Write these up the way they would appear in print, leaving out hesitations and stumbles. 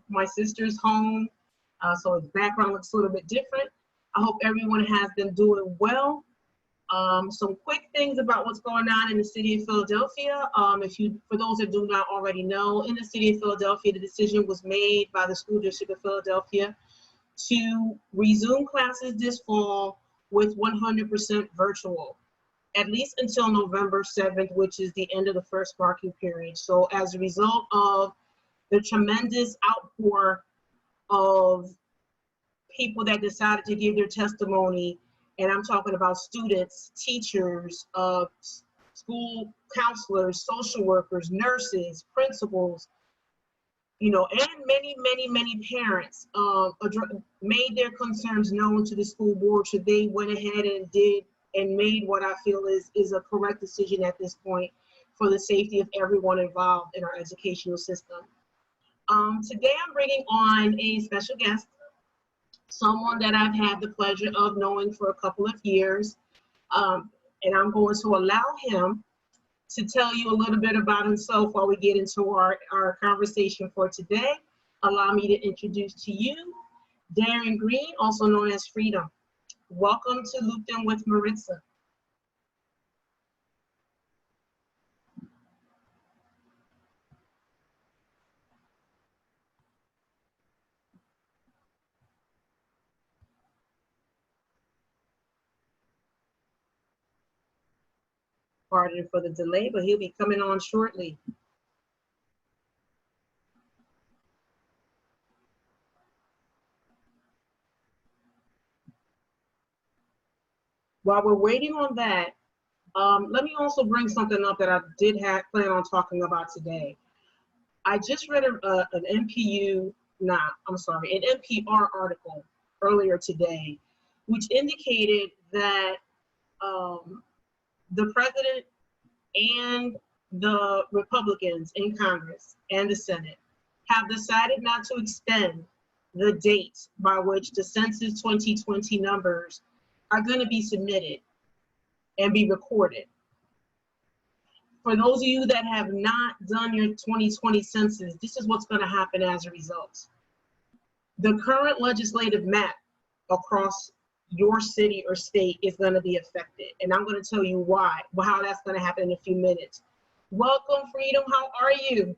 my sister's home, so the background looks a little bit different. I hope everyone has been doing well. Some quick things about what's going on in the city of Philadelphia. For those that do not already know, in the city of Philadelphia, the decision was made by the School District of Philadelphia to resume classes this fall with 100% virtual, at least until November 7th, which is the end of the first marking period. So as a result of the tremendous outpour of people that decided to give their testimony, and I'm talking about students, teachers, school counselors, social workers, nurses, principals, and many parents made their concerns known to the school board. So they went ahead and did and made what I feel is a correct decision at this point for the safety of everyone involved in our educational system. Today I'm bringing on a special guest, someone that I've had the pleasure of knowing for a couple of years. And I'm going to allow him to tell you a little bit about himself while we get into our conversation for today. Allow me to introduce to you Darren Green, also known as Freedom. Welcome to Looped In with Maritza. Pardon for the delay, but he'll be coming on shortly. While we're waiting on that, let me also bring something up that I did plan on talking about today. I just read an NPR article earlier today, which indicated that the president and the Republicans in Congress and the Senate have decided not to extend the date by which the Census 2020 numbers are going to be submitted and be recorded. For those of you that have not done your 2020 census, this is what's going to happen as a result. The current legislative map across your city or state is going to be affected. And I'm going to tell you how that's going to happen in a few minutes. Welcome, Freedom. How are you?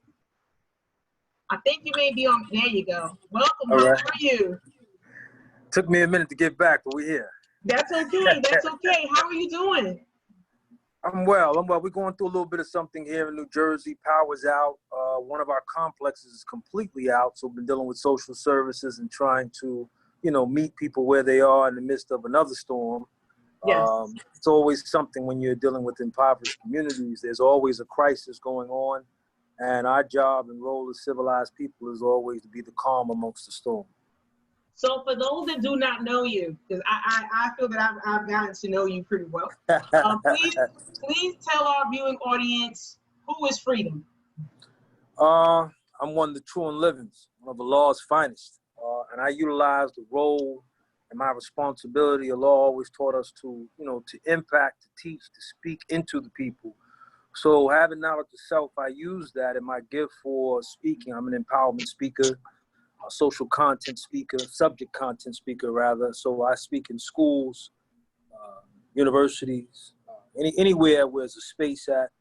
I think you may be on. There you go. Welcome. All right. How are you? Took me a minute to get back, but we're here. That's okay. That's okay. How are you doing? I'm well. We're going through a little bit of something here in New Jersey. Power's out. One of our complexes is completely out. So we've been dealing with social services and trying to, meet people where they are in the midst of another storm. Yes. It's always something when you're dealing with impoverished communities. There's always a crisis going on. And our job and role as civilized people is always to be the calm amongst the storm. So for those that do not know you, because I feel that I've gotten to know you pretty well, please tell our viewing audience, who is Freedom? I'm one of the true and livings, one of the law's finest. And I utilize the role and my responsibility. The law always taught us to, to impact, to teach, to speak into the people. So having knowledge of self, I use that in my gift for speaking. I'm an empowerment speaker, a social content speaker, subject content speaker rather. So I speak in schools, universities, anywhere where there's a space at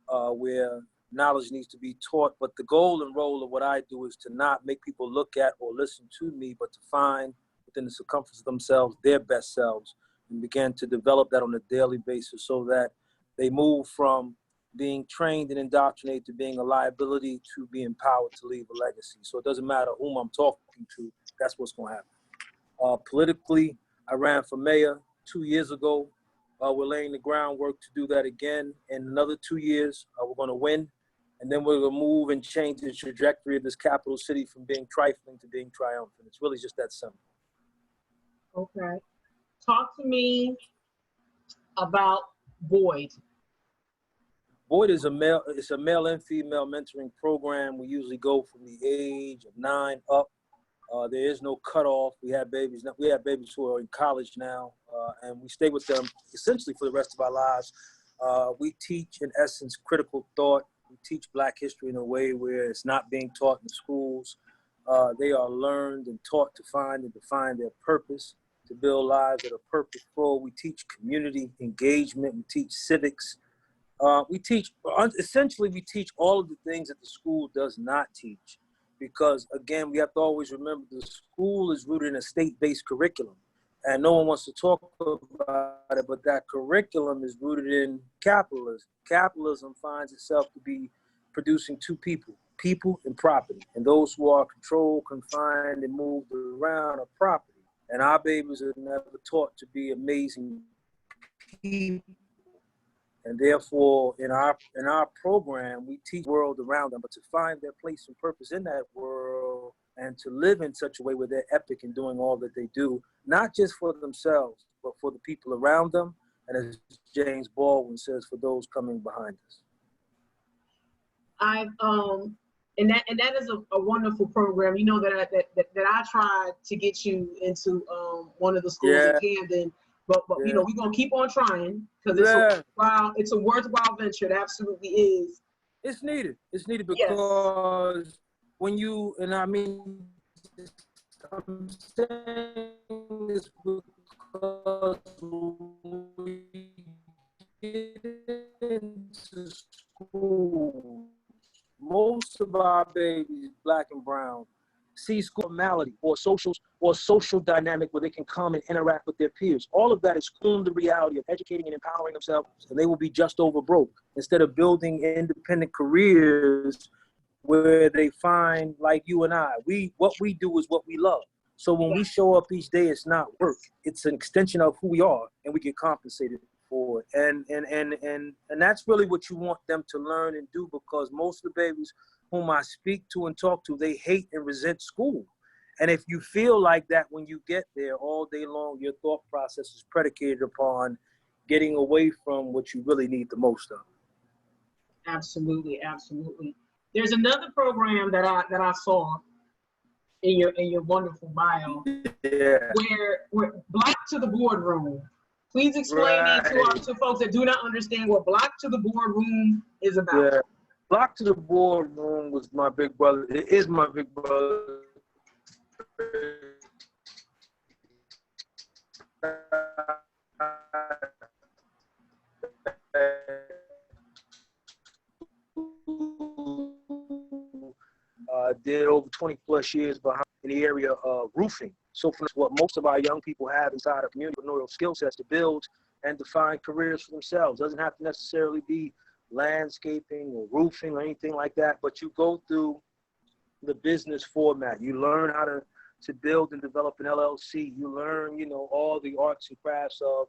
where knowledge needs to be taught. But the goal and role of what I do is to not make people look at or listen to me, but to find within the circumference of themselves their best selves and begin to develop that on a daily basis so that they move from being trained and indoctrinated to being a liability to be empowered to leave a legacy. So it doesn't matter whom I'm talking to, that's what's going to happen. Politically, I ran for mayor 2 years ago. We're laying the groundwork to do that again. In another 2 years, we're going to win. And then we're going to move and change the trajectory of this capital city from being trifling to being triumphant. It's really just that simple. Okay. Talk to me about Boyd. Boyd is a male and female mentoring program. We usually go from the age of 9 up. There is no cutoff. We have babies who are in college now, and we stay with them essentially for the rest of our lives. We teach, in essence, critical thought. We teach Black history in a way where it's not being taught in schools. They are learned and taught to find and define their purpose, to build lives that are purposeful. We teach community engagement. We teach civics. Essentially, we teach all of the things that the school does not teach. Because, again, we have to always remember the school is rooted in a state-based curriculum. And no one wants to talk about it, but that curriculum is rooted in capitalism. Capitalism finds itself to be producing two people, people and property. And those who are controlled, confined, and moved around are property. And our babies are never taught to be amazing people. And therefore, in our program, we teach the world around them, but to find their place and purpose in that world and to live in such a way where they're epic in doing all that they do, not just for themselves, but for the people around them. And as James Baldwin says, for those coming behind us. And that is a wonderful program. You know that I tried to get you into one of the schools in Camden. But you know, we're gonna keep on trying because it's a worthwhile venture. It absolutely is. It's needed. It's needed because when you, and I mean, I'm saying this because we get into school, most of our babies, black and brown, see school formality or social dynamic where they can come and interact with their peers. All of that is the reality of educating and empowering themselves, and they will be just over broke instead of building independent careers where they find, like you and I, what we do is what we love. So when we show up each day, it's not work. It's an extension of who we are, and we get compensated for it. And that's really what you want them to learn and do, because most of the babies whom I speak to and talk to, they hate and resent school. And if you feel like that when you get there all day long, your thought process is predicated upon getting away from what you really need the most of. Absolutely, absolutely. There's another program that I saw in your wonderful bio, where Block to the Boardroom. Please explain to folks that do not understand what Block to the Boardroom is about. Yeah. Block to the Boardroom was my big brother. It is my big brother. Did over 20 plus years behind in the area of roofing. So for what most of our young people have inside of community entrepreneurial skill sets to build and define careers for themselves. Doesn't have to necessarily be landscaping or roofing or anything like that, but you go through the business format. You learn how to build and develop an LLC. You learn, all the arts and crafts of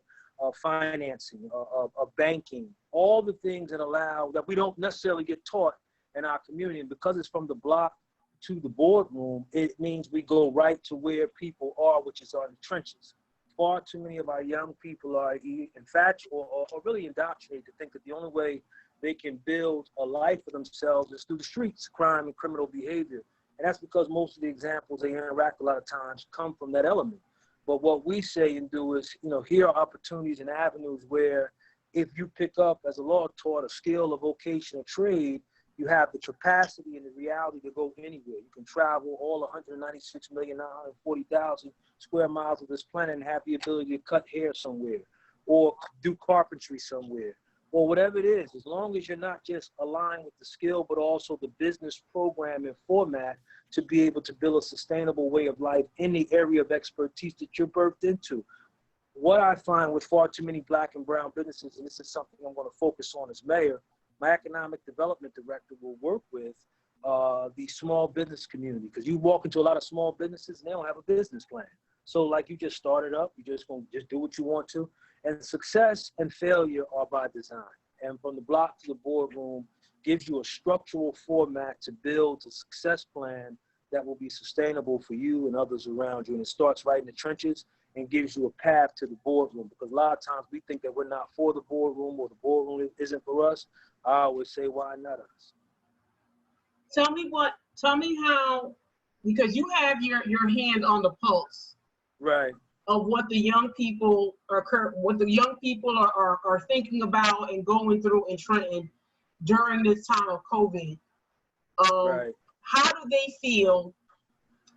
financing, of banking, all the things that we don't necessarily get taught in our community. And because it's from the block to the boardroom, it means we go right to where people are, which is on the trenches. Far too many of our young people are infatuated or really indoctrinated to think that the only way they can build a life for themselves is through the streets, crime and criminal behavior. And that's because most of the examples they interact a lot of times come from that element. But what we say and do is, here are opportunities and avenues where if you pick up, as the law taught, a skill, a vocation, a trade, you have the capacity and the reality to go anywhere. You can travel all 196,940,000 square miles of this planet and have the ability to cut hair somewhere or do carpentry somewhere or whatever it is, as long as you're not just aligned with the skill, but also the business program and format to be able to build a sustainable way of life in the area of expertise that you're birthed into. What I find with far too many black and brown businesses, and this is something I'm going to focus on as mayor, my economic development director will work with the small business community, because you walk into a lot of small businesses and they don't have a business plan. So like you just started up, you just going to just do what you want to. And success and failure are by design. And from the block to the boardroom gives you a structural format to build a success plan that will be sustainable for you and others around you. And it starts right in the trenches and gives you a path to the boardroom, because a lot of times we think that we're not for the boardroom or the boardroom isn't for us. I always say, why not us? Tell me how, because you have your hand on the pulse. Right. Of what the young people are thinking about and going through in Trenton during this time of COVID. Right. How do they feel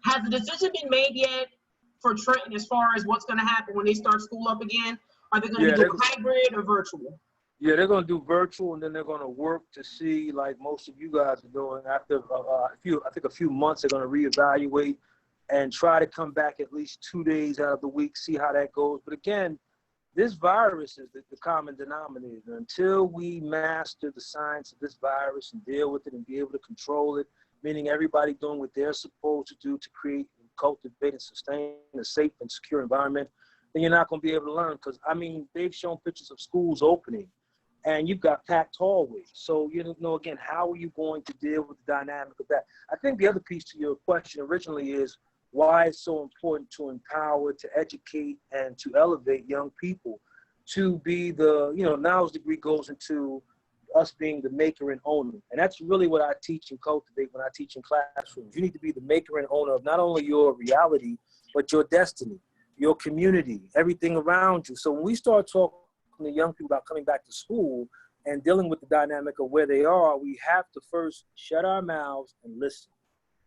Has the decision been made yet for Trenton as far as what's going to happen when they start school up again? Are they going to be doing hybrid or virtual? Yeah, they're going to do virtual, and then they're going to work to see, like most of you guys are doing, after a few months, they're going to reevaluate and try to come back at least 2 days out of the week, see how that goes. But again, this virus is the common denominator. Until we master the science of this virus and deal with it and be able to control it, meaning everybody doing what they're supposed to do to create and cultivate and sustain a safe and secure environment, then you're not going to be able to learn. Because, I mean, they've shown pictures of schools opening, and you've got packed hallways. So, you know, again, how are you going to deal with the dynamic of that? I think the other piece to your question originally is why it's so important to empower, to educate, and to elevate young people to be the, you know, knowledge degree goes into us being the maker and owner. And that's really what I teach and cultivate when I teach in classrooms. You need to be the maker and owner of not only your reality, but your destiny, your community, everything around you. So when we start talking to young people about coming back to school and dealing with the dynamic of where they are, we have to first shut our mouths and listen.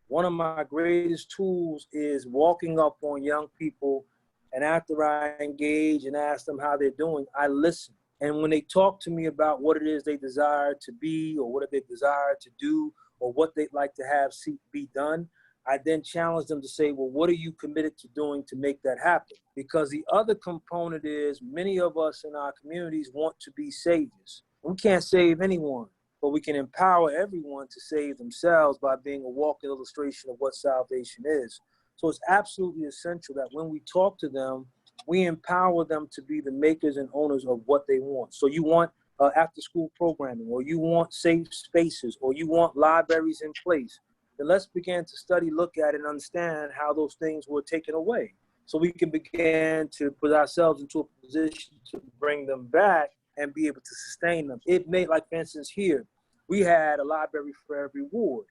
One of my greatest tools is walking up on young people, and after I engage and ask them how they're doing, I listen. And when they talk to me about what it is they desire to be, or what they desire to do, or what they'd like to have be done, I then challenge them to say, well, what are you committed to doing to make that happen? Because the other component is many of us in our communities want to be saviors. We can't save anyone, but we can empower everyone to save themselves by being a walking illustration of what salvation is. So it's absolutely essential that when we talk to them, we empower them to be the makers and owners of what they want. So you want after-school programming, or you want safe spaces, or you want libraries in place. Then let's begin to study, look at, and understand how those things were taken away, so we can begin to put ourselves into a position to bring them back and be able to sustain them. It may, like for instance here, we had a library for every ward.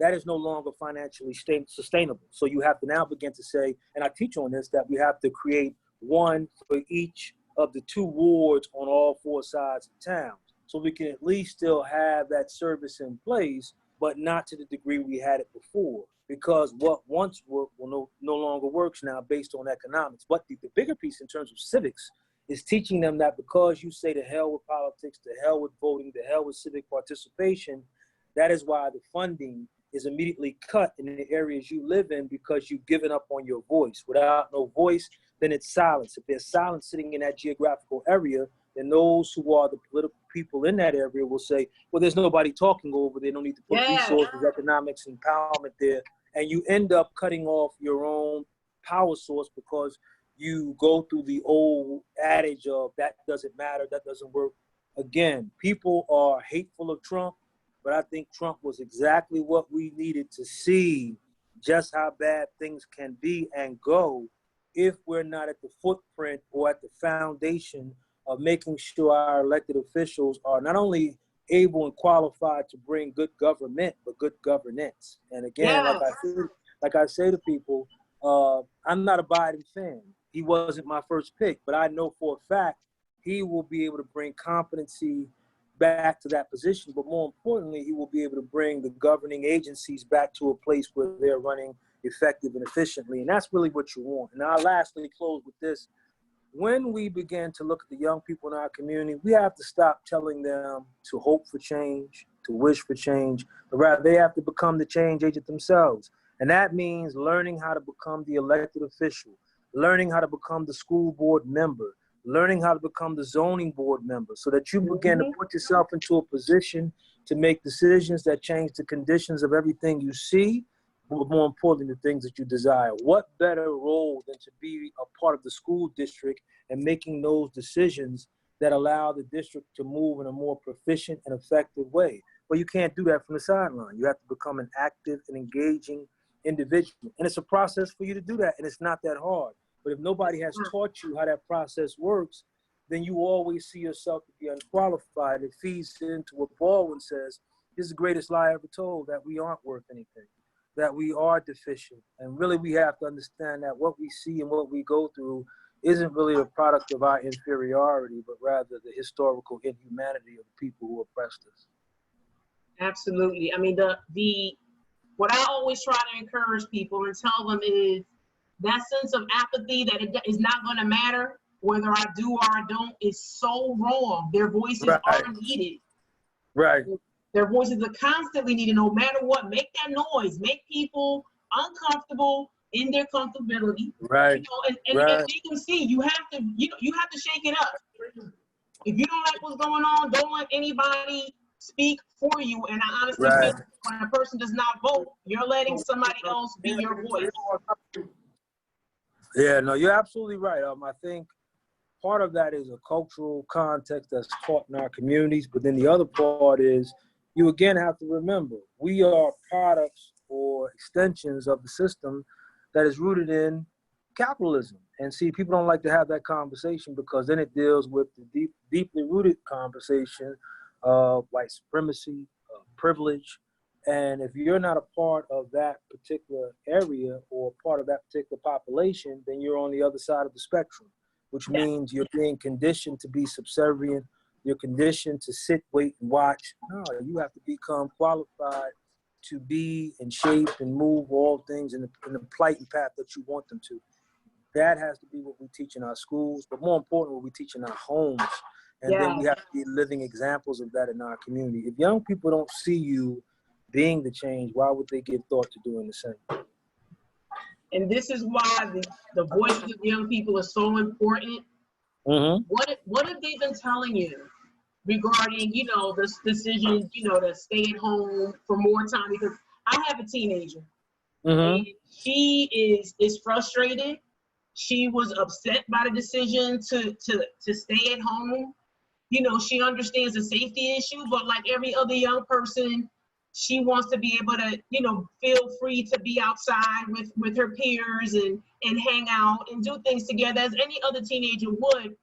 That is no longer financially sustainable. So you have to now begin to say, and I teach on this, that we have to create one for each of the 2 wards on all 4 sides of town, so we can at least still have that service in place, but not to the degree we had it before, because what once worked will no longer works now based on economics. But the bigger piece in terms of civics is teaching them that because you say to hell with politics, to hell with voting, to hell with civic participation, that is why the funding is immediately cut in the areas you live in, because you've given up on your voice. Without no voice, then it's silence. If there's silence sitting in that geographical area, then those who are the political people in that area will say, well, there's nobody talking over there. No need to put resources, economics, empowerment there. And you end up cutting off your own power source, because you go through the old adage of that doesn't matter, that doesn't work. Again, people are hateful of Trump, but I think Trump was exactly what we needed to see just how bad things can be and go if we're not at the footprint or at the foundation of making sure our elected officials are not only able and qualified to bring good government, but good governance. And again, like I say to people, I'm not a Biden fan. He wasn't my first pick, but I know for a fact he will be able to bring competency back to that position. But more importantly, he will be able to bring the governing agencies back to a place where they're running effective and efficiently. And that's really what you want. And I'll lastly close with this. When we begin to look at the young people in our community, we have to stop telling them to hope for change, to wish for change, but rather they have to become the change agent themselves. And that means learning how to become the elected official, learning how to become the school board member, learning how to become the zoning board member, so that you begin to put yourself into a position to make decisions that change the conditions of everything you see, but more importantly, the things that you desire. What better role than to be a part of the school district and making those decisions that allow the district to move in a more proficient and effective way? But you can't do that from the sideline. You have to become an active and engaging individual. And it's a process for you to do that, and it's not that hard. But if nobody has taught you how that process works, then you always see yourself to be unqualified. It feeds into what Baldwin says, this is the greatest lie ever told, that we aren't worth anything, that we are deficient. And really we have to understand that what we see and what we go through isn't really a product of our inferiority, but rather the historical inhumanity of the people who oppressed us. Absolutely. I mean, the what I always try to encourage people and tell them is that sense of apathy that it is not going to matter whether I do or I don't is so wrong. Their voices are needed. Right. Their voices are constantly needed, no matter what. Make that noise. Make people uncomfortable in their comfortability. Right. You know, and they can see you have to, you have to shake it up. If you don't like what's going on, don't let anybody speak for you. And I honestly feel when a person does not vote, you're letting somebody else be your voice. Yeah, no, you're absolutely right. I think part of that is a cultural context that's taught in our communities, but then the other part is you again have to remember we are products or extensions of the system that is rooted in capitalism. And see, people don't like to have that conversation because then it deals with the deeply rooted conversation of white supremacy, privilege. And if you're not a part of that particular area or part of that particular population, then you're on the other side of the spectrum, which means you're being conditioned to be subservient. You're conditioned to sit, wait, and watch. No, you have to become qualified to be and shape and move all things in the plight and path that you want them to. That has to be what we teach in our schools, but more important, what we teach in our homes. And then we have to be living examples of that in our community. If young people don't see you being the change, why would they give thought to doing the same? And this is why the voices of young people are so important. Mm-hmm. What have they been telling you regarding, this decision, to stay at home for more time? Because I have a teenager, and she is frustrated. She was upset by the decision to stay at home. She understands the safety issue, but like every other young person, she wants to be able to, feel free to be outside with her peers and hang out and do things together as any other teenager would.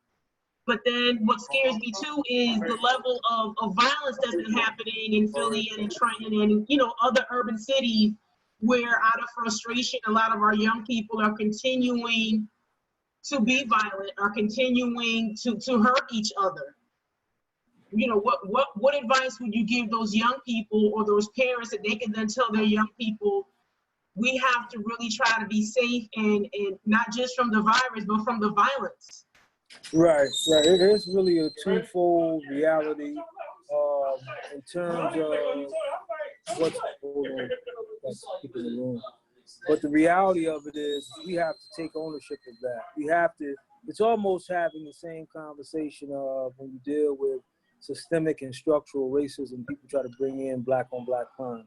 But then what scares me too is the level of violence that's been happening in Philly and in Trenton and, other urban cities where out of frustration, a lot of our young people are continuing to be violent, are continuing to hurt each other. What advice would you give those young people or those parents that they can then tell their young people, we have to really try to be safe and not just from the virus, but from the violence? Right. It is really a twofold reality in terms of what's going on. People in the room. But the reality of it is we have to take ownership of that. We have to, it's almost having the same conversation of when you deal with systemic and structural racism, people try to bring in black on black crime,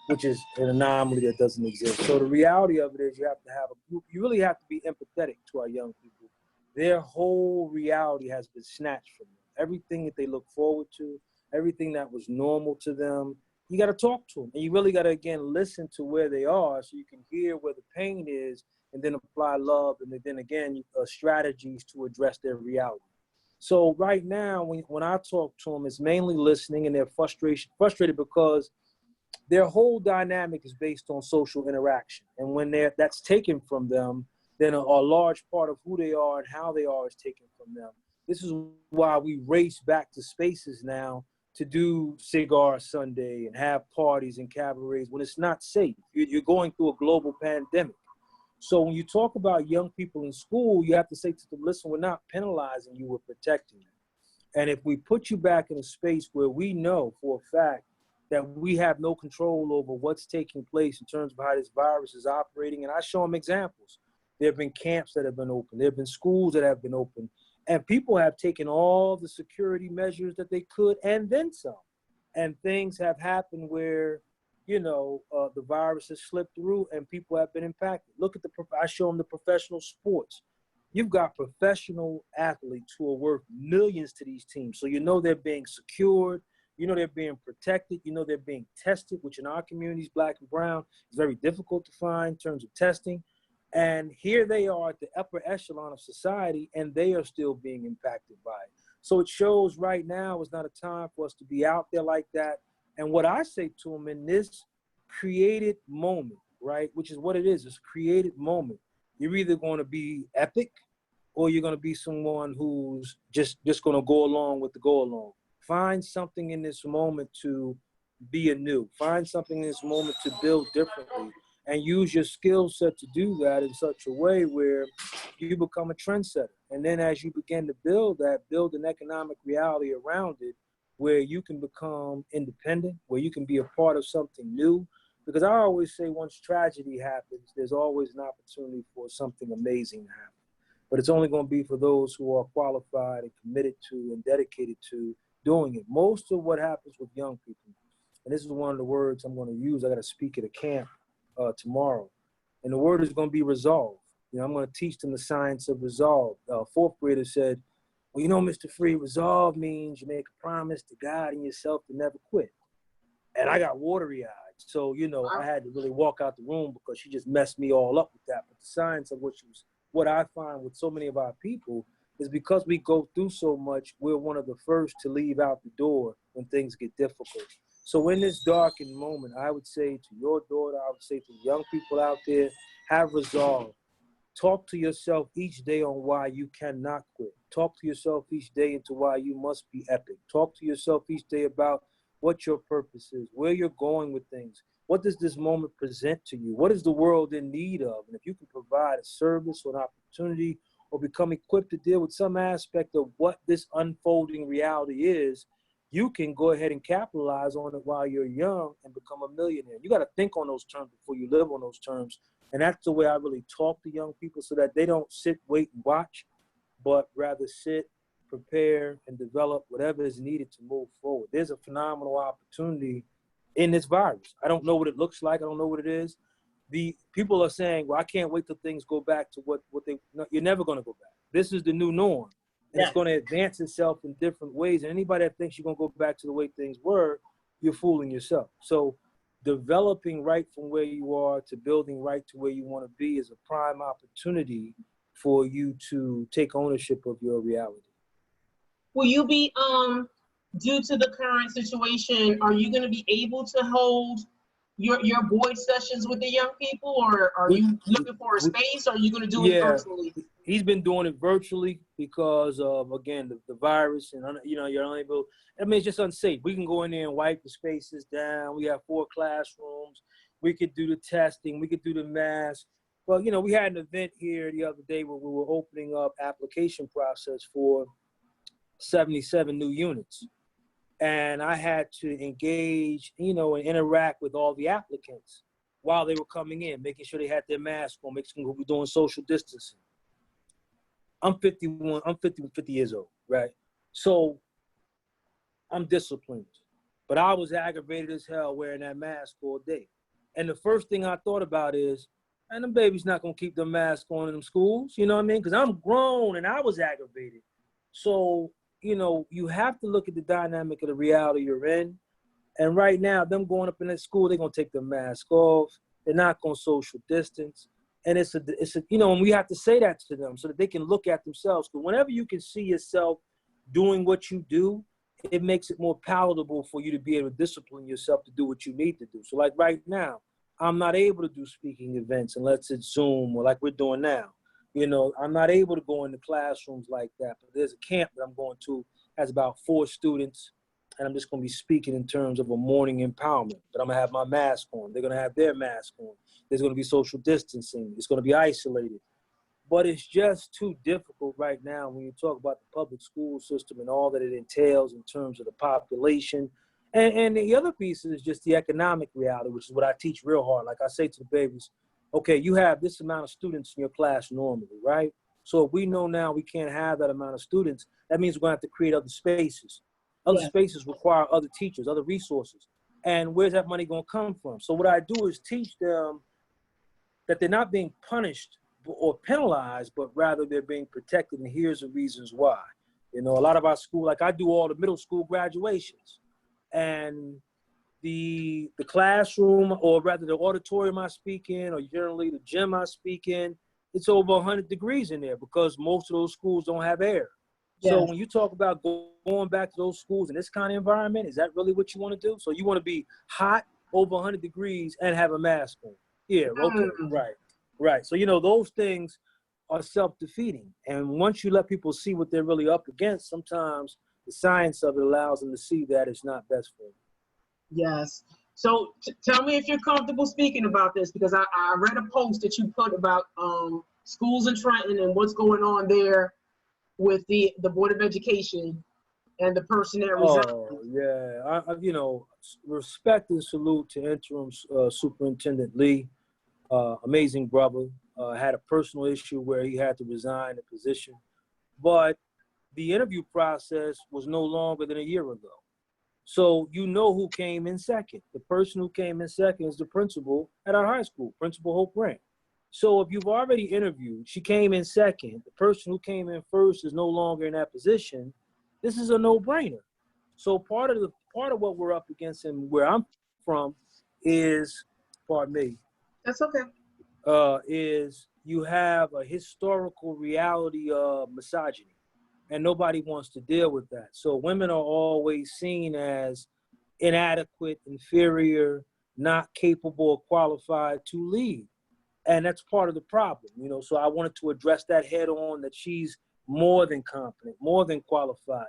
which is an anomaly that doesn't exist. So the reality of it is you have to have a group, you really have to be empathetic to our young people. Their whole reality has been snatched from them. Everything that they look forward to, everything that was normal to them, you got to talk to them. And you really got to, again, listen to where they are so you can hear where the pain is and then apply love and then, again, strategies to address their reality. So right now, when I talk to them, it's mainly listening and they're frustrated because their whole dynamic is based on social interaction. And when that's taken from them, then a large part of who they are and how they are is taken from them. This is why we race back to spaces now to do Cigar Sunday and have parties and cabarets when it's not safe. You're going through a global pandemic. So when you talk about young people in school, you have to say to them, listen, we're not penalizing you, we're protecting you. And if we put you back in a space where we know for a fact that we have no control over what's taking place in terms of how this virus is operating, and I show them examples. There have been camps that have been open. There have been schools that have been open. And people have taken all the security measures that they could and then some. And things have happened where, the virus has slipped through and people have been impacted. Look at I show them the professional sports. You've got professional athletes who are worth millions to these teams. So they're being secured. They're being protected. They're being tested, which in our communities, black and brown, is very difficult to find in terms of testing. And here they are at the upper echelon of society, and they are still being impacted by it. So it shows right now is not a time for us to be out there like that. And what I say to them in this created moment, right, which is what it is, it's created moment. You're either going to be epic or you're going to be someone who's just going to go along with the go along. Find something in this moment to be anew. Find something in this moment to build differently and use your skill set to do that in such a way where you become a trendsetter. And then as you begin to build that, build an economic reality around it where you can become independent, where you can be a part of something new. Because I always say once tragedy happens, there's always an opportunity for something amazing to happen. But it's only going to be for those who are qualified and committed to and dedicated to doing it. Most of what happens with young people, and this is one of the words I'm going to use, I got to speak at a camp tomorrow, and the word is going to be resolve. You know, I'm going to teach them the science of resolve. Fourth grader said, well, you know, Mr. Free, resolve means you make a promise to God and yourself to never quit. And I got watery eyed. So, you know, I had to really walk out the room because she just messed me all up with that. But the science of what I find with so many of our people is because we go through so much, we're one of the first to leave out the door when things get difficult. So in this darkened moment, I would say to your daughter, I would say to young people out there, have resolve. Talk to yourself each day on why you cannot quit. Talk to yourself each day into why you must be epic. Talk to yourself each day about what your purpose is, where you're going with things. What does this moment present to you? What is the world in need of? And if you can provide a service or an opportunity or become equipped to deal with some aspect of what this unfolding reality is, you can go ahead and capitalize on it while you're young and become a millionaire. You got to think on those terms before you live on those terms. And that's the way I really talk to young people so that they don't sit, wait, and watch, but rather sit, prepare, and develop whatever is needed to move forward. There's a phenomenal opportunity in this virus. I don't know what it looks like. I don't know what it is. The people are saying, well, I can't wait till things go back to what they, no, you're never going to go back. This is the new norm. And it's going to advance itself in different ways. And anybody that thinks you're going to go back to the way things were, you're fooling yourself. So developing right from where you are to building right to where you want to be is a prime opportunity for you to take ownership of your reality. Will you be, due to the current situation, are you going to be able to hold your board sessions with the young people, or are you looking for a space, or are you going to do it virtually? He's been doing it virtually because of, again, the virus, and, you know, you're unable, I mean, it's just unsafe. We can go in there and wipe the spaces down. We have 4 classrooms. We could do the testing. We could do the masks. Well, you know, we had an event here the other day where we were opening up application process for 77 new units. And I had to engage, you know, and interact with all the applicants while they were coming in, making sure they had their mask on, making sure we were doing social distancing. I'm 50 years old, right? So I'm disciplined, but I was aggravated as hell wearing that mask all day. And the first thing I thought about is, man, them babies not gonna keep the mask on in them schools, you know what I mean? Because I'm grown and I was aggravated. So, you know, you have to look at the dynamic of the reality you're in. And right now, them going up in that school, they're gonna take the mask off. They're not gonna social distance. And it's a, you know, and we have to say that to them so that they can look at themselves. Because whenever you can see yourself doing what you do, it makes it more palatable for you to be able to discipline yourself to do what you need to do. So like right now, I'm not able to do speaking events unless it's Zoom or like we're doing now. You know, I'm not able to go into classrooms like that. But there's a camp that I'm going to, has about 4 students, and I'm just going to be speaking in terms of a morning empowerment. But I'm going to have my mask on. They're going to have their mask on. There's going to be social distancing. It's going to be isolated. But it's just too difficult right now when you talk about the public school system and all that it entails in terms of the population. And the other piece is just the economic reality, which is what I teach real hard. Like I say to the babies, okay, you have this amount of students in your class normally, right? So if we know now we can't have that amount of students, that means we're going to have to create other spaces. Other spaces require other teachers, other resources. And where's that money going to come from? So what I do is teach them that they're not being punished or penalized, but rather they're being protected. And here's the reasons why. You know, a lot of our school, like I do all the middle school graduations, and the classroom, or rather the auditorium I speak in, or generally the gym I speak in, it's over 100 degrees in there because most of those schools don't have air. Yes. So when you talk about going back to those schools in this kind of environment, is that really what you want to do? So you want to be hot over 100 degrees and have a mask on? Yeah, okay, right. So, you know, those things are self-defeating. And once you let people see what they're really up against, sometimes the science of it allows them to see that it's not best for them. Yes. So tell me if you're comfortable speaking about this, because I read a post that you put about schools in Trenton and what's going on there with the Board of Education and the person that resigned. Oh, yeah. You know, respect and salute to interim Superintendent Lee. Amazing brother. Had a personal issue where he had to resign the position. But the interview process was no longer than a year ago. So you know who came in second. The person who came in second is the principal at our high school, Principal Hope Grant. So if you've already interviewed, she came in second, the person who came in first is no longer in that position, this is a no-brainer. So part of what we're up against and where I'm from is, pardon me, That's okay. is you have a historical reality of misogyny, and nobody wants to deal with that. So women are always seen as inadequate, inferior, not capable or qualified to lead. And that's part of the problem, you know. So I wanted to address that head on, that she's more than competent, more than qualified.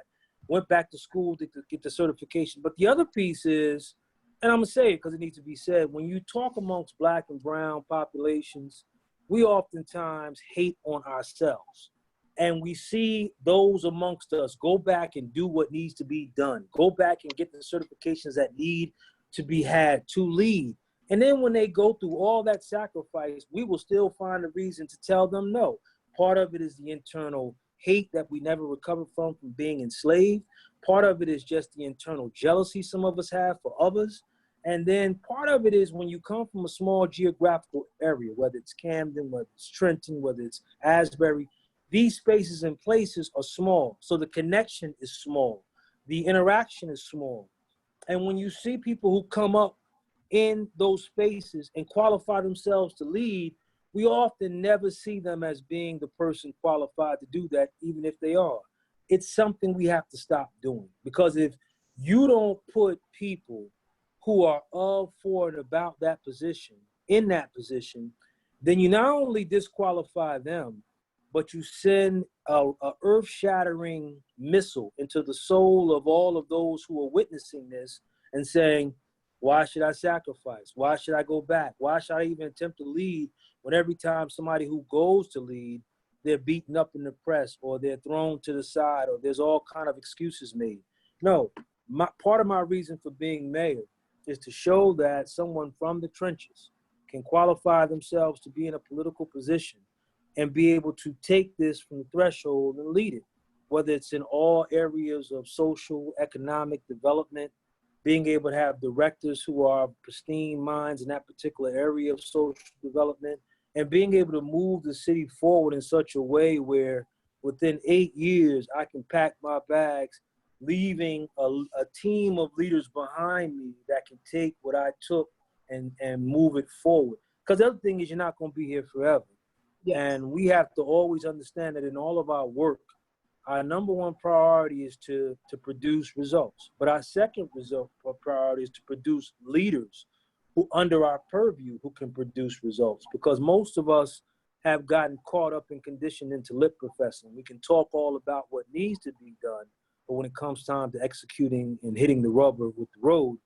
Went back to school to get the certification. But the other piece is, and I'm gonna say it because it needs to be said, when you talk amongst Black and brown populations, we oftentimes hate on ourselves. And we see those amongst us go back and do what needs to be done, go back and get the certifications that need to be had to lead. And then when they go through all that sacrifice, we will still find a reason to tell them no. Part of it is the internal hate that we never recover from being enslaved. Part of it is just the internal jealousy some of us have for others. And then part of it is when you come from a small geographical area, whether it's Camden, whether it's Trenton, whether it's Asbury, these spaces and places are small. So the connection is small. The interaction is small. And when you see people who come up in those spaces and qualify themselves to lead, we often never see them as being the person qualified to do that, even if they are. It's something we have to stop doing, because if you don't put people who are of, for, and about that position in that position, then you not only disqualify them, but you send a earth-shattering missile into the soul of all of those who are witnessing this and saying, why should I sacrifice? Why should I go back? Why should I even attempt to lead when every time somebody who goes to lead, they're beaten up in the press, or they're thrown to the side, or there's all kind of excuses made? No, part of my reason for being mayor is to show that someone from the trenches can qualify themselves to be in a political position and be able to take this from the threshold and lead it, whether it's in all areas of social, economic development, being able to have directors who are pristine minds in that particular area of social development, and being able to move the city forward in such a way where within 8 years, I can pack my bags, leaving a team of leaders behind me that can take what I took and move it forward. Because the other thing is, you're not going to be here forever. Yes. And we have to always understand that in all of our work, our number one priority is to produce results. But our second priority is to produce leaders who under our purview who can produce results. Because most of us have gotten caught up and conditioned into lip professing. We can talk all about what needs to be done, but when it comes time to executing and hitting the rubber with the road,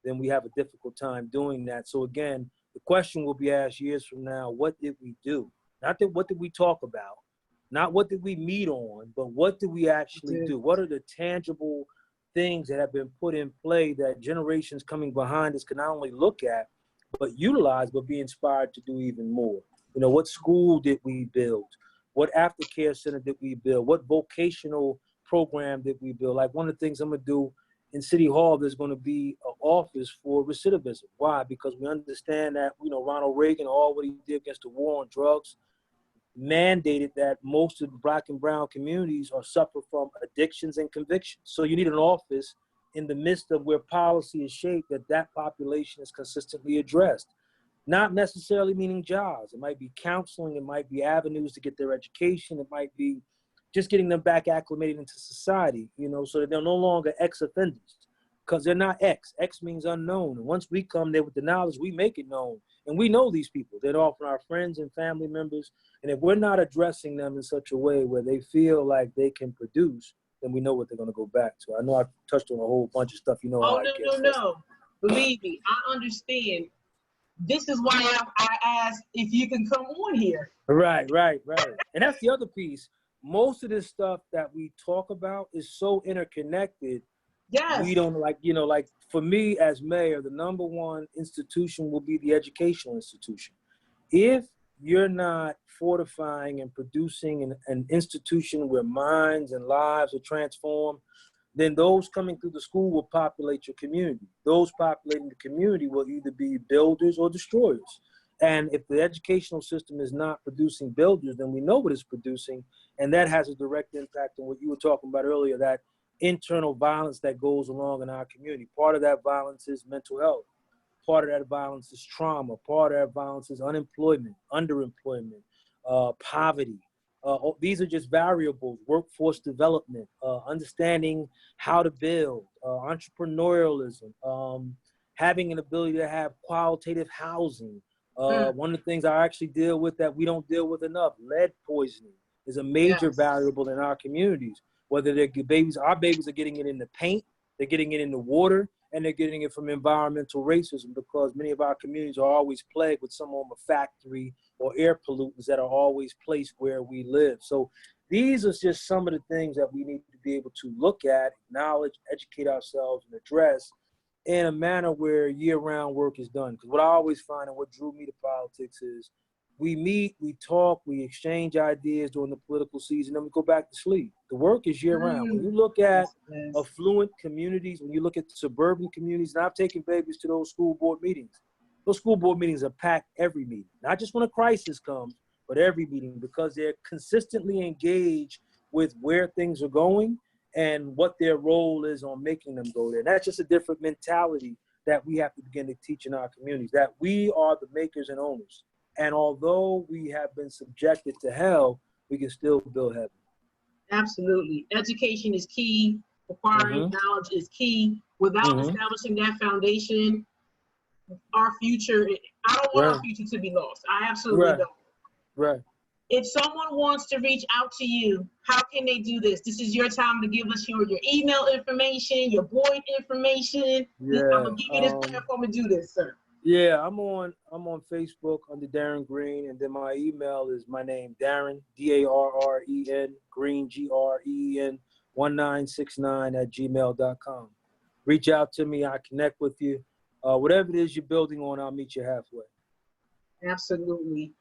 then we have a difficult time doing that. So again, the question will be asked years from now, what did we do? Not that what did we talk about? Not what did we meet on, but what did we actually do? What are the tangible things that have been put in play that generations coming behind us can not only look at, but utilize, but be inspired to do even more? You know, what school did we build? What aftercare center did we build? What vocational program did we build? Like one of the things I'm gonna do in City Hall, there's gonna be an office for recidivism. Why? Because we understand that, you know, Ronald Reagan, all what he did against the war on drugs, mandated that most of the Black and brown communities are suffer from addictions and convictions. So you need an office in the midst of where policy is shaped that population is consistently addressed. Not necessarily meaning jobs. It might be counseling. It might be avenues to get their education. It might be just getting them back acclimated into society, you know, so that they're no longer ex-offenders, because they're not ex. Ex means unknown. And once we come there with the knowledge, we make it known. And we know these people. They're often our friends and family members. And if we're not addressing them in such a way where they feel like they can produce, then we know what they're going to go back to. I know I've touched on a whole bunch of stuff. You know how I get. No. Believe me, I understand. This is why I asked if you can come on here. Right. And that's the other piece. Most of this stuff that we talk about is so interconnected. Yes. We don't like for me as mayor, the number one institution will be the educational institution. If you're not fortifying and producing an institution where minds and lives are transformed, then those coming through the school will populate your community. Those populating the community will either be builders or destroyers. And if the educational system is not producing builders, then we know what it's producing. And that has a direct impact on what you were talking about earlier, that internal violence that goes along in our community. Part of that violence is mental health. Part of that violence is trauma. Part of that violence is unemployment, underemployment, poverty. These are just variables, workforce development, understanding how to build, entrepreneurialism, having an ability to have qualitative housing. One of the things I actually deal with that we don't deal with enough, lead poisoning is a major variable in our communities. Whether they're babies, our babies are getting it in the paint, they're getting it in the water, and they're getting it from environmental racism, because many of our communities are always plagued with some form of factory or air pollutants that are always placed where we live. So these are just some of the things that we need to be able to look at, acknowledge, educate ourselves, and address in a manner where year-round work is done. Because what I always find and what drew me to politics is we meet, we talk, we exchange ideas during the political season, then we go back to sleep. The work is year-round. When you look at affluent communities, when you look at suburban communities, and I've taken babies to those school board meetings are packed every meeting, not just when a crisis comes, but every meeting, because they're consistently engaged with where things are going and what their role is on making them go there. And that's just a different mentality that we have to begin to teach in our communities, that we are the makers and owners. And although we have been subjected to hell, we can still build heaven. Absolutely. Education is key. Acquiring knowledge is key. Without establishing that foundation, our future, I don't want our future to be lost. I absolutely don't. Right. If someone wants to reach out to you, how can they do this? This is your time to give us your email information, your board information. I'm gonna give you this platform to do this, sir. Yeah, I'm on Facebook under Darren Green, and then my email is my name, Darren, D-A-R-R-E-N, Green, G-R-E-E-N, 1969@gmail.com. Reach out to me, I connect with you. Whatever it is you're building on, I'll meet you halfway. Absolutely.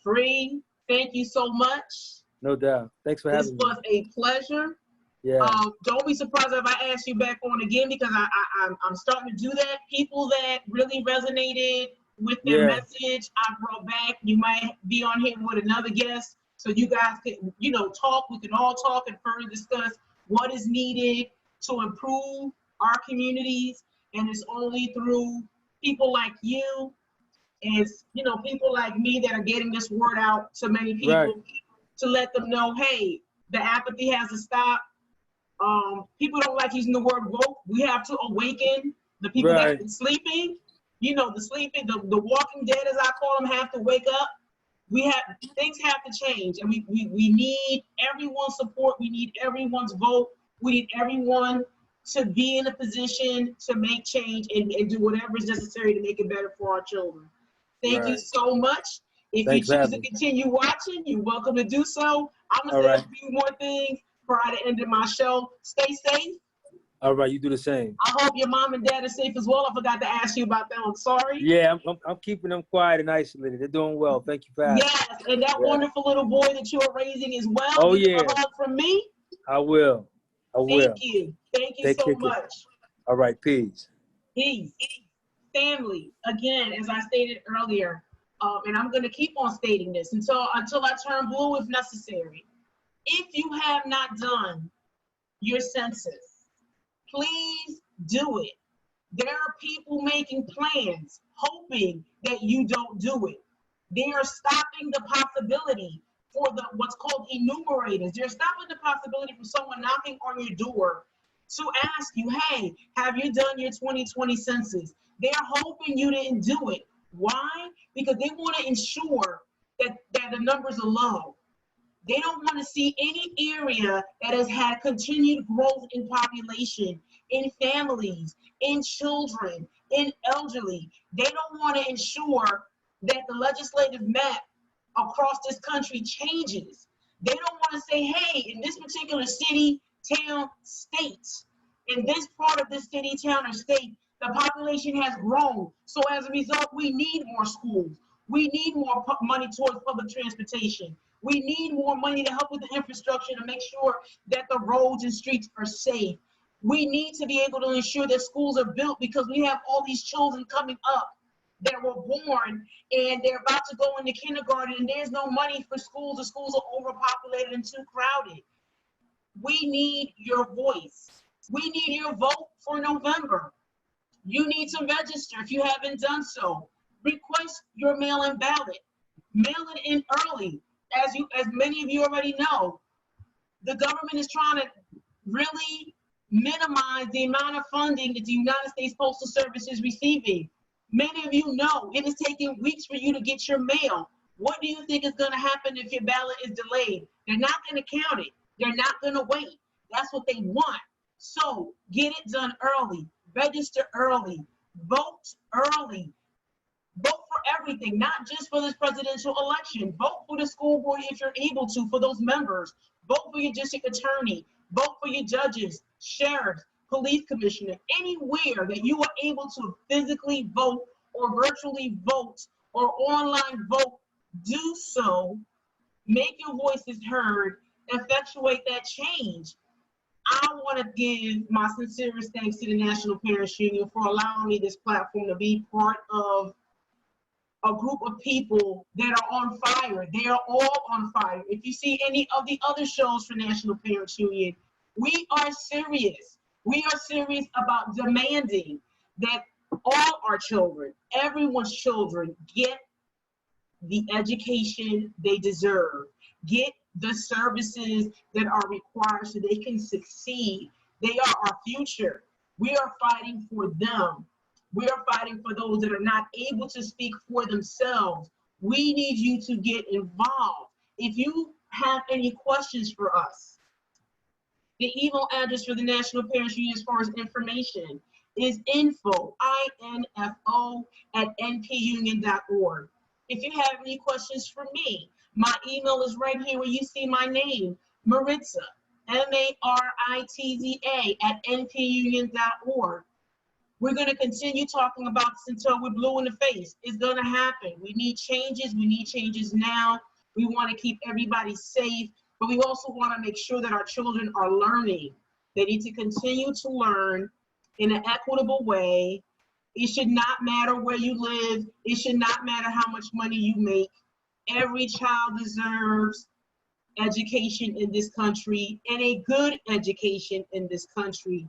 Free, thank you so much. No doubt. Thanks for having me. This was a pleasure. Yeah. Don't be surprised if I ask you back on again, because I'm starting to do that. People that really resonated with their message, I brought back. You might be on here with another guest, so you guys can, talk. We can all talk and further discuss what is needed to improve our communities. And it's only through people like you and people like me that are getting this word out to many people to let them know, hey, the apathy has to stop. People don't like using the word woke. We have to awaken the people that have been sleeping. The sleeping, the walking dead, as I call them, have to wake up. Things have to change, and we need everyone's support. We need everyone's vote. We need everyone to be in a position to make change and do whatever is necessary to make it better for our children. Thank you so much. If you choose to continue watching, you're welcome to do so. I'm going to say a few more things prior to ending my show. Stay safe. All right, you do the same. I hope your mom and dad are safe as well. I forgot to ask you about them. I'm sorry. Yeah, I'm keeping them quiet and isolated. They're doing well. Thank you for asking. Yes, and that wonderful little boy that you are raising as well. Oh, Give him a hug from me. I will. Thank you. Thank you so much. All right, peace. Peace. Family, again, as I stated earlier, and I'm going to keep on stating this until I turn blue if necessary. If you have not done your census, please do it. There are people making plans, hoping that you don't do it. They are stopping the possibility for what's called enumerators. They're stopping the possibility for someone knocking on your door to ask you, hey, have you done your 2020 census? They're hoping you didn't do it. Why? Because they want to ensure that the numbers are low. They don't want to see any area that has had continued growth in population, in families, in children, in elderly. They don't want to ensure that the legislative map across this country changes. They don't want to say, hey, in this particular city, town, state, in this part of this city, town, or state, the population has grown. So as a result, we need more schools. We need more money towards public transportation. We need more money to help with the infrastructure to make sure that the roads and streets are safe. We need to be able to ensure that schools are built, because we have all these children coming up that were born and they're about to go into kindergarten and there's no money for schools. The schools are overpopulated and too crowded. We need your voice. We need your vote for November. You need to register if you haven't done so. Request your mail-in ballot. Mail it in early. As many of you already know, the government is trying to really minimize the amount of funding that the United States Postal Service is receiving. Many of you know it is taking weeks for you to get your mail. What do you think is going to happen if your ballot is delayed? They're not going to count it. They're not going to wait. That's what they want. So get it done early. Register early. Vote early. Vote for everything, not just for this presidential election. Vote for the school board if you're able to, for those members. Vote for your district attorney. Vote for your judges, sheriffs, police commissioner, anywhere that you are able to physically vote or virtually vote or online vote. Do so. Make your voices heard. Effectuate that change. I want to give my sincerest thanks to the National Parents Union for allowing me this platform to be part of a group of people that are on fire. They are all on fire. If you see any of the other shows for National Parents Union, we are serious. We are serious about demanding that all our children, everyone's children, get the education they deserve, get the services that are required so they can succeed. They are our future. We are fighting for them. We are fighting for those that are not able to speak for themselves. We need you to get involved. If you have any questions for us, the email address for the National Parents Union as far as information is info, I-N-F-O, @npunion.org. If you have any questions for me, my email is right here where you see my name, Maritza, M-A-R-I-T-Z-A, @npunion.org. We're going to continue talking about this until we're blue in the face. It's going to happen. We need changes. We need changes now. We want to keep everybody safe, but we also want to make sure that our children are learning. They need to continue to learn in an equitable way. It should not matter where you live. It should not matter how much money you make. Every child deserves education in this country, and a good education in this country.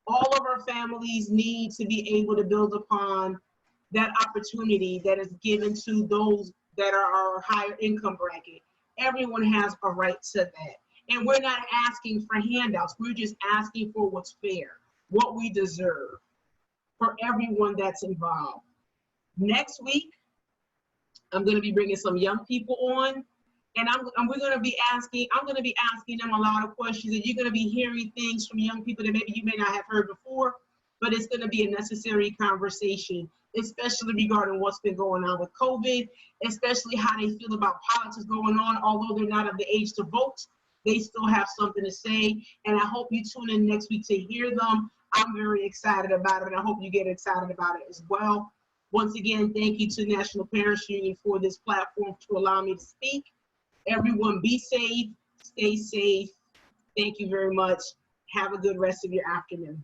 All of our families need to be able to build upon that opportunity that is given to those that are our higher income bracket. Everyone has a right to that. And we're not asking for handouts. We're just asking for what's fair, what we deserve for everyone that's involved. Next week, I'm going to be bringing some young people on, and we're going to be asking, I'm going to be asking them a lot of questions, and you're going to be hearing things from young people that maybe you may not have heard before, but it's going to be a necessary conversation, especially regarding what's been going on with COVID, especially how they feel about politics going on. Although they're not of the age to vote, they still have something to say, and I hope you tune in next week to hear them. I'm very excited about it, and I hope you get excited about it as well. Once again, thank you to National Parents Union for this platform to allow me to speak. Everyone be safe, stay safe. Thank you very much. Have a good rest of your afternoon.